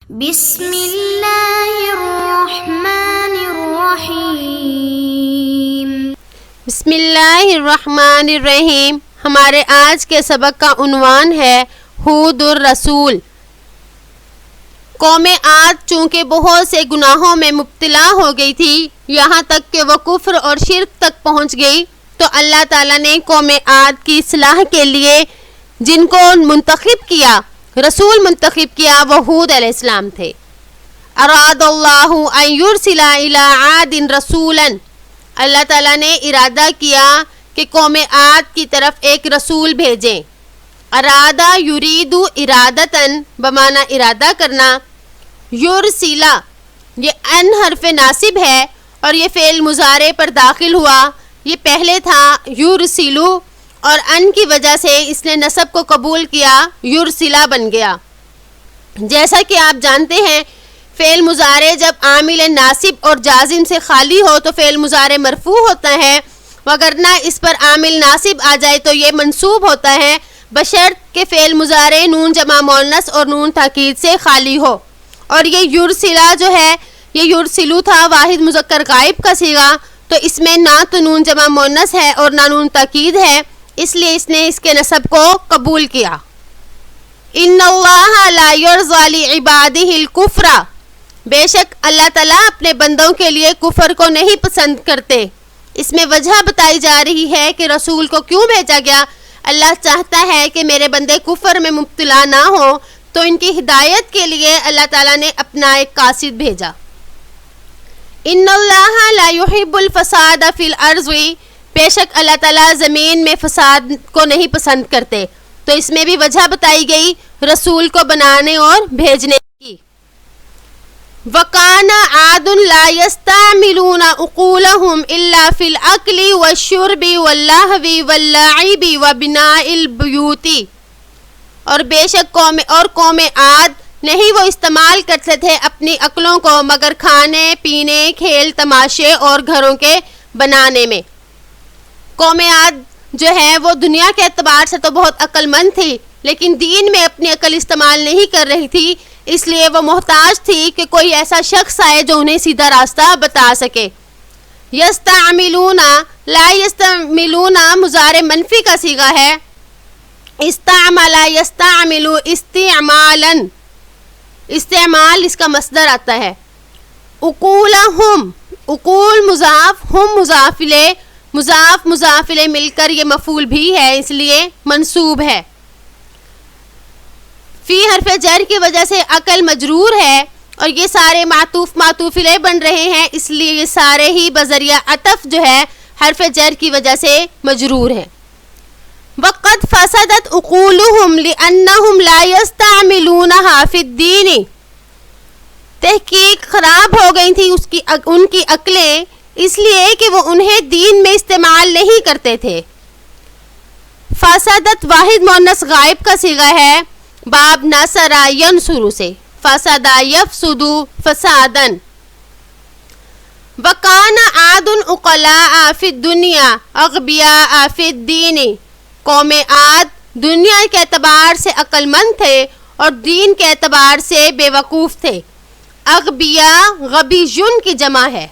بسم اللہ الرحمن الرحیم۔ بسم اللہ الرحمن الرحیم۔ ہمارے آج کے سبق کا عنوان ہے ہود الرسول۔ قوم عاد چونکہ بہت سے گناہوں میں مبتلا ہو گئی تھی، یہاں تک کہ وہ کفر اور شرک تک پہنچ گئی، تو اللہ تعالیٰ نے قوم عاد کی اصلاح کے لیے جن کو منتخب کیا، رسول منتخب کیا، وہ ہود علیہ السلام تھے۔ اراد اللہ ان یرسل الی عاد رسولا، اللہ تعالیٰ نے ارادہ کیا کہ قوم عاد کی طرف ایک رسول بھیجیں۔ ارادہ یرید ارادتاً بمعنی ارادہ کرنا، یرسلا یہ ان حرف ناصب ہے اور یہ فعل مضارع پر داخل ہوا، یہ پہلے تھا یرسلو اور ان کی وجہ سے اس نے نصب کو قبول کیا، یرسلا بن گیا۔ جیسا کہ آپ جانتے ہیں فعل مضارع جب عامل ناصب اور جازم سے خالی ہو تو فعل مضارع مرفوع ہوتا ہے، وگرنہ اس پر عامل ناصب آ جائے تو یہ منصوب ہوتا ہے، بشرط کہ فعل مضارع نون جمع مؤنث اور نون تاکید سے خالی ہو۔ اور یہ یرسلا جو ہے یہ یرسلو تھا، واحد مذکر غائب کا صیغہ، تو اس میں نہ تو نون جمع مؤنث ہے اور نہ نون تاکید ہے، اس لیے اس نے اس کے نصب کو قبول کیا۔ ان اللہ لا یرضی لعبادہ الکفر، بے شک اللہ تعالیٰ اپنے بندوں کے لیے کفر کو نہیں پسند کرتے۔ اس میں وجہ بتائی جا رہی ہے کہ رسول کو کیوں بھیجا گیا۔ اللہ چاہتا ہے کہ میرے بندے کفر میں مبتلا نہ ہوں، تو ان کی ہدایت کے لیے اللہ تعالیٰ نے اپنا ایک قاصد بھیجا۔ ان اللہ لا یحب الفساد فی الارض، بے شک اللہ تعالیٰ زمین میں فساد کو نہیں پسند کرتے، تو اس میں بھی وجہ بتائی گئی رسول کو بنانے اور بھیجنے کی۔ وَكَانَ عَادٌ لَا يَسْتَعْمِلُونَ عُقُولَهُمْ إِلَّا فِي الْأَكْلِ وَالشُّرْبِ وَاللَّهْوِ وَاللَّعِبِ وَبِنَاءِ الْبُيُوتِ، اور بے شک قوم عاد نہیں وہ استعمال کرتے تھے اپنی عقلوں کو مگر کھانے پینے، کھیل تماشے اور گھروں کے بنانے میں۔ قوم عاد جو ہے وہ دنیا کے اعتبار سے تو بہت عقل مند تھی، لیکن دین میں اپنی عقل استعمال نہیں کر رہی تھی، اس لیے وہ محتاج تھی کہ کوئی ایسا شخص آئے جو انہیں سیدھا راستہ بتا سکے۔ یستعملون، لا یستعملون مضارع منفی کا صیغہ ہے، استعمل یستعمل استعمالا، استعمال اس کا مصدر آتا ہے۔ عقولہم، عقول مضاف، ہم مضاف الیہ، مضاف مضاف الیہ مل کر یہ مفعول بھی ہے، اس لیے منصوب ہے۔ فی حرف جر کی وجہ سے عقل مجرور ہے اور یہ سارے معطوف الیہ بن رہے ہیں، اس لیے یہ سارے ہی بذریعہ عطف جو ہے حرف جر کی وجہ سے مجرور ہیں۔ وَقَدْ فَسَدَتْ عُقُولُهُمْ لِأَنَّهُمْ لَا يَسْتَعْمِلُونَهَا فِي الدِّينِ، تحقیق خراب ہو گئی تھی ان کی عقلیں اس لیے کہ وہ انہیں دین میں استعمال نہیں کرتے تھے۔ فسدت واحد مؤنث غائب کا صیغہ ہے، باب نصر ینصر سے، فسد یفسد فسادا۔ وَكَانَ عَادٌ عُقَلَاءَ فِي الدُّنْيَا أَغْبِيَاءَ فِي الدِّينِ، قوم عاد دنیا کے اعتبار سے عقل مند تھے اور دین کے اعتبار سے بے وقوف تھے۔ اغبیاء غبیون کی جمع ہے،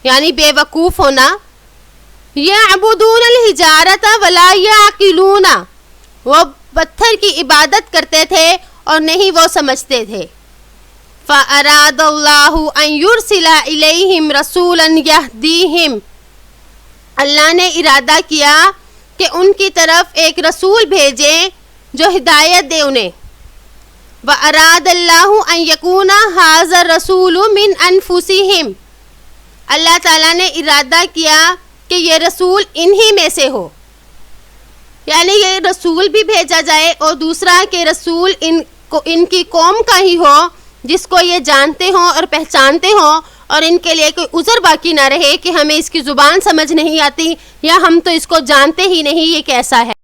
یعنی بے وقوف ہونا۔ یعبدون الحجارۃ ولا یعقلون، وہ پتھر کی عبادت کرتے تھے اور نہیں وہ سمجھتے تھے۔ فَأَرَادَ اللَّهُ أَن يُرْسِلَ إِلَيْهِمْ رَسُولًا يَهْدِيهِمْ، اللہ نے ارادہ کیا کہ ان کی طرف ایک رسول بھیجیں جو ہدایت دے انہیں۔ وَأَرَادَ اللَّهُ أَن يَكُونَ هَذَا الرَّسُولُ مِنْ أَنفُسِهِمْ، اللہ تعالیٰ نے ارادہ کیا کہ یہ رسول انہی میں سے ہو، یعنی یہ رسول بھی بھیجا جائے اور دوسرا کہ رسول ان کی قوم کا ہی ہو جس کو یہ جانتے ہوں اور پہچانتے ہوں، اور ان کے لیے کوئی عذر باقی نہ رہے کہ ہمیں اس کی زبان سمجھ نہیں آتی یا ہم تو اس کو جانتے ہی نہیں یہ کیسا ہے۔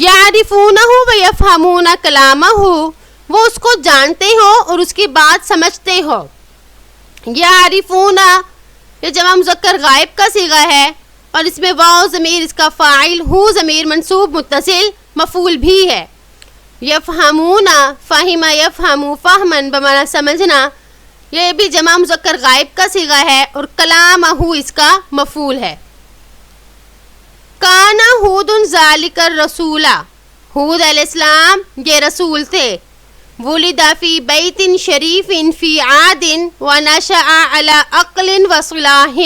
یعرفونہ ویفہمون کلامہ، وہ اس کو جانتے ہوں اور اس کی بات سمجھتے ہوں۔ یعرفون یہ جمع مذکر غائب کا صیغہ ہے اور اس میں واو ضمیر اس کا فاعل، ہو ضمیر منصوب متصل مفعول بھی ہے۔ یفہمون فہم یفہم فہمن بمانا سمجھنا، یہ بھی جمع مذکر غائب کا صیغہ ہے اور کلامہ اس کا مفعول ہے۔ کان ہود ذالک الرسول، ہود علیہ السلام یہ رسول تھے۔ ولد فی بیت شریف فی عاد ونشأ علی عقل وصلاح،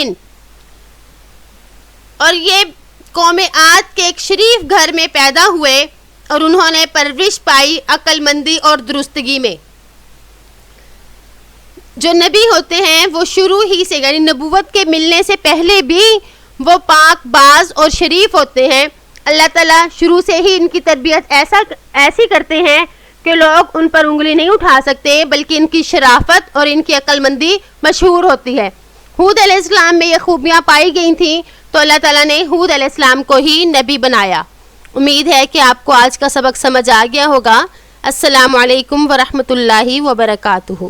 اور یہ قوم عاد کے ایک شریف گھر میں پیدا ہوئے اور انہوں نے پرورش پائی عقل مندی اور درستگی میں۔ جو نبی ہوتے ہیں وہ شروع ہی سے یعنی نبوت کے ملنے سے پہلے بھی وہ پاک باز اور شریف ہوتے ہیں۔ اللہ تعالیٰ شروع سے ہی ان کی تربیت ایسی کرتے ہیں کہ لوگ ان پر انگلی نہیں اٹھا سکتے، بلکہ ان کی شرافت اور ان کی عقل مندی مشہور ہوتی ہے۔ ہود علیہ السلام میں یہ خوبیاں پائی گئی تھیں تو اللہ تعالیٰ نے ہود علیہ السلام کو ہی نبی بنایا۔ امید ہے کہ آپ کو آج کا سبق سمجھ آ گیا ہوگا۔ السلام علیکم ورحمۃ اللہ وبرکاتہ۔